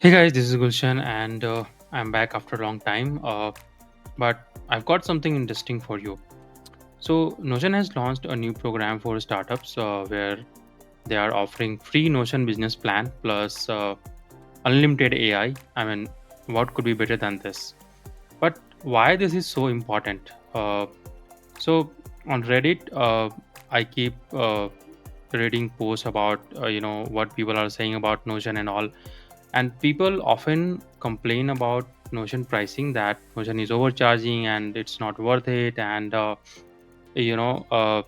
Hey guys, this is Gulshan, and I'm back after a long time. But I've got something interesting for you. So, Notion has launched a new program for startups where they are offering free Notion business plan plus unlimited AI. I mean, what could be better than this? But why this is so important? So, on Reddit, I keep reading posts about what people are saying about Notion and all, and people often complain about Notion pricing, that Notion is overcharging and it's not worth it, and you know uh,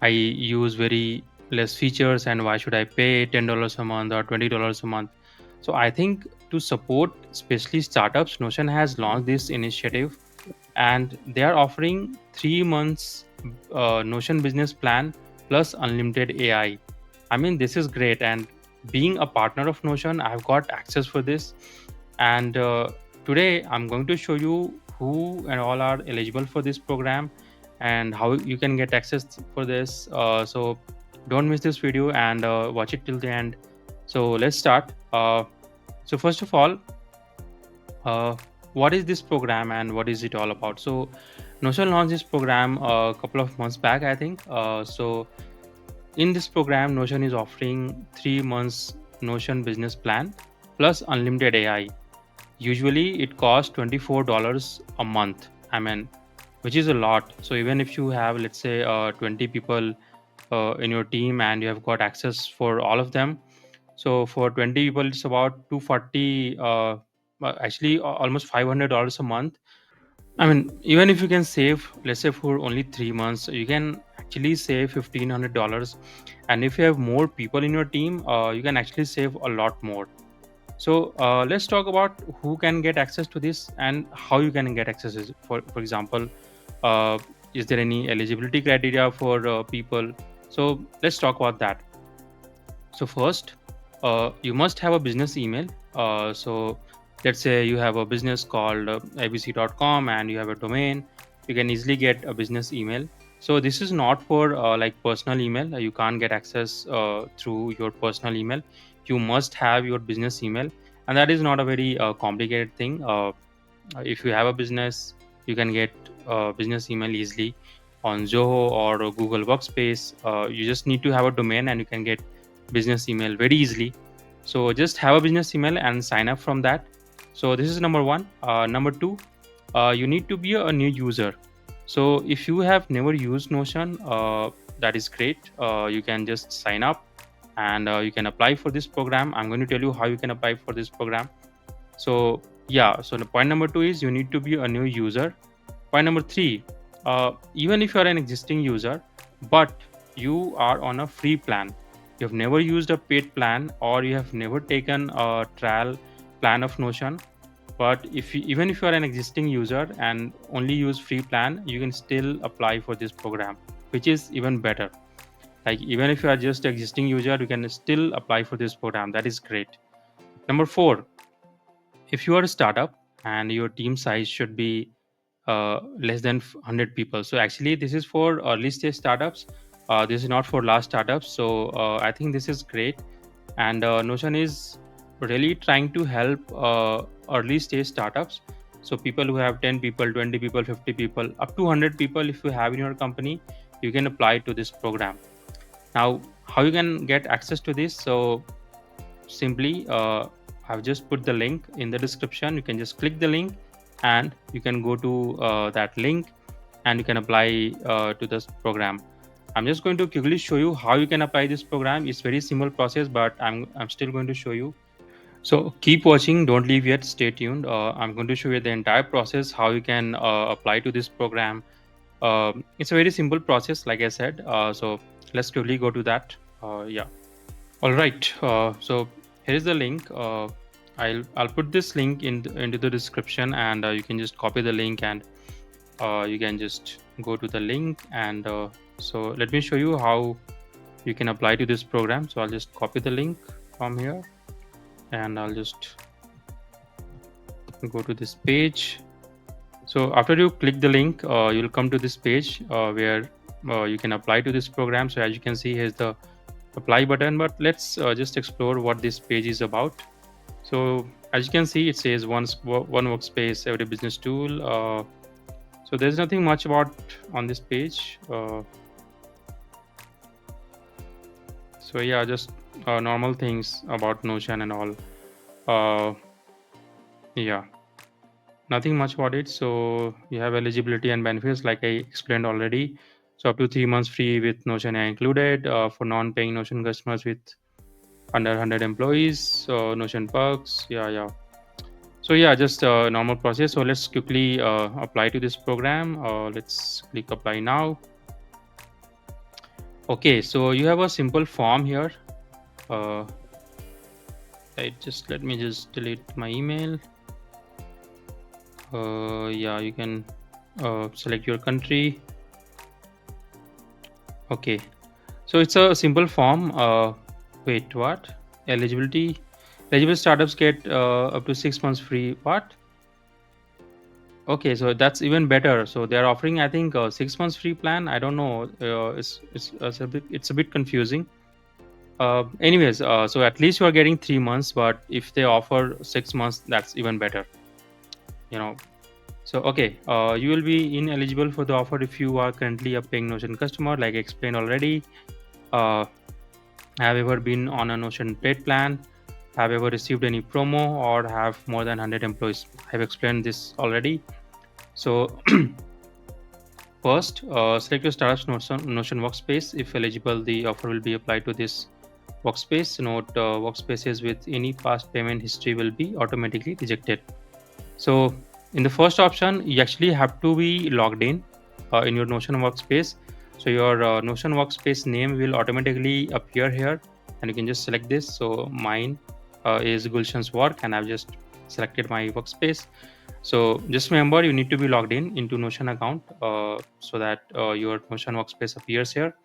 I use very less features, and why should I pay $10 a month or $20 a month? So I think to support especially startups, Notion has launched this initiative, and they are offering 3 months Notion business plan plus unlimited AI. I mean, this is great. And being a partner of Notion, I've got access for this. And today I'm going to show you who and all are eligible for this program and how you can get access for this. So don't miss this video and watch it till the end. So let's start. So first of all, uh, what is this program and what is it all about? So Notion launched this program a couple of months back, I think. So in this program, Notion is offering 3 months Notion business plan plus unlimited AI. Usually, it costs $24 a month. I mean, which is a lot. So even if you have, let's say, 20 people in your team and you have got access for all of them, so for 20 people, it's about 240. Actually, almost $500 a month. I mean, even if you can save, let's say for only 3 months, you can actually save $1,500. And if you have more people in your team, you can actually save a lot more. So let's talk about who can get access to this and how you can get access. For example, uh, is there any eligibility criteria for people? So let's talk about that. So first, you must have a business email. So let's say you have a business called abc.com and you have a domain. You can easily get a business email. So this is not for like personal email. You can't get access through your personal email. You must have your business email, and that is not a very complicated thing. If you have a business, you can get business email easily on Zoho or Google Workspace. You just need to have a domain and you can get business email very easily. So just have a business email and sign up from that. So this is number one. Number two, you need to be a new user. So if you have never used Notion, that is great. You can just sign up and you can apply for this program. I'm going to tell you how you can apply for this program. So yeah, so the point number two is you need to be a new user. Point number three, even if you are an existing user but you are on a free plan, you have never used a paid plan or you have never taken a trial plan of Notion, but even if you are an existing user and only use free plan, you can still apply for this program, which is even better. Like, even if you are just existing user, you can still apply for this program. That is great. Number four, if you are a startup and your team size should be less than 100 people. So actually this is for early stage startups. This is not for large startups. So I think this is great. And Notion is really trying to help early stage startups. So people who have 10 people, 20 people, 50 people, up to 100 people, if you have in your company, you can apply to this program. Now, how you can get access to this? So simply, I've just put the link in the description. You can just click the link and you can go to that link and you can apply to this program. I'm just going to quickly show you how you can apply this program. It's very simple process, but I'm still going to show you. So keep watching, don't leave yet, stay tuned. I'm going to show you the entire process, how you can apply to this program. It's a very simple process, like I said. So let's quickly go to that. Yeah. All right. So here is the link. I'll put this link into the description, and you can just copy the link, and you can just go to the link. And so let me show you how you can apply to this program. So I'll just copy the link from here, and I'll just go to this page. So after you click the link, you'll come to this page where you can apply to this program. So as you can see, here's the apply button, but let's just explore what this page is about. So as you can see, it says one workspace, every business tool. So there's nothing much about on this page. So yeah, just normal things about Notion and all. Uh, yeah, nothing much about it. So you have eligibility and benefits, like I explained already. So up to 3 months free with Notion AI included for non-paying Notion customers with under 100 employees. So Notion perks. Yeah, yeah. So yeah, just a normal process. So let's quickly apply to this program. Let's click apply now. Okay, so you have a simple form here. Uh, just let me just delete my email. Yeah, you can select your country. Okay, so it's a simple form. Wait, what? Eligibility. Eligible startups get up to 6 months free. What? Okay, so that's even better. So they're offering, I think, 6 months free plan. I don't know. It's a bit confusing. Anyways, so at least you are getting 3 months, but if they offer 6 months, that's even better. You know. So okay, you will be ineligible for the offer if you are currently a paying Notion customer, like I explained already. Uh, have ever been on a Notion paid plan? Have ever received any promo or have more than 100 employees? I've explained this already. So first, select your startups Notion workspace. If eligible, the offer will be applied to this workspace. Note workspaces with any past payment history will be automatically rejected. So in the first option, you actually have to be logged in your Notion workspace. So your Notion workspace name will automatically appear here, and you can just select this. So mine is Gulshan's work, and I've just selected my workspace. So just remember, you need to be logged in into Notion account so that your Notion workspace appears here.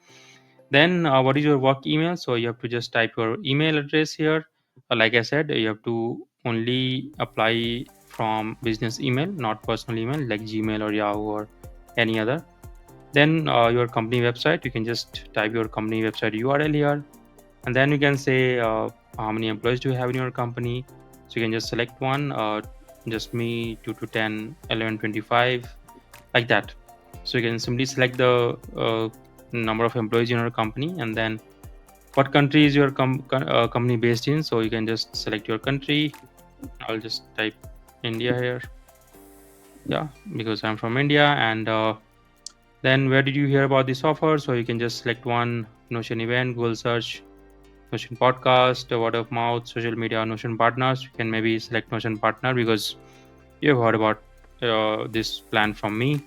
Then what is your work email? So you have to just type your email address here. Like I said, you have to only apply from business email, not personal email like Gmail or Yahoo or any other. Then your company website, you can just type your company website URL here, and then you can say how many employees do you have in your company. So you can just select one, just me, 2 to 10, 11, 25, like that. So you can simply select the number of employees in your company, and then what country is your company based in. So you can just select your country. I'll just type India here. Yeah, because I'm from India. And then where did you hear about this offer? So you can just select one: Notion event, Google search, Notion podcast, word of mouth, social media, Notion partners. You can maybe select Notion partner because you have heard about this plan from me.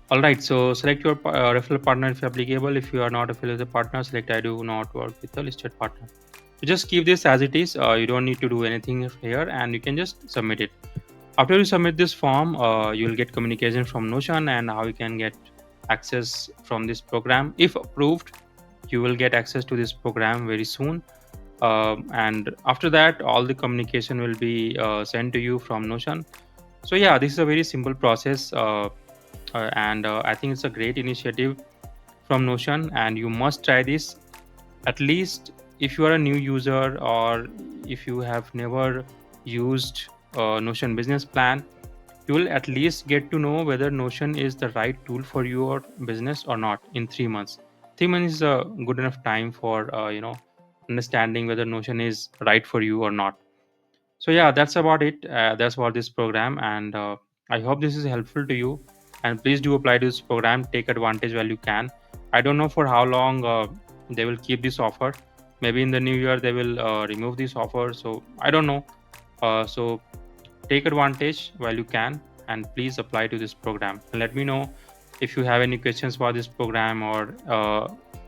All right, so select your referral partner if applicable. If you are not affiliated partner, select I do not work with a listed partner. So just keep this as it is. You don't need to do anything here, and you can just submit it. After you submit this form, you will get communication from Notion and how you can get access from this program. If approved, you will get access to this program very soon. And after that, all the communication will be sent to you from Notion. So yeah, this is a very simple process. And I think it's a great initiative from Notion, and you must try this. At least if you are a new user, or if you have never used Notion business plan, you will at least get to know whether Notion is the right tool for your business or not in 3 months. 3 months is a good enough time for understanding whether Notion is right for you or not. So yeah, that's about it. That's about this program, and I hope this is helpful to you. And please do apply to this program. Take advantage while you can. I don't know for how long they will keep this offer. Maybe in the new year they will remove this offer. So I don't know. So take advantage while you can, and please apply to this program. And let me know if you have any questions about this program or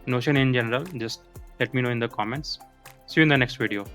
Notion in general. Just let me know in the comments. See you in the next video.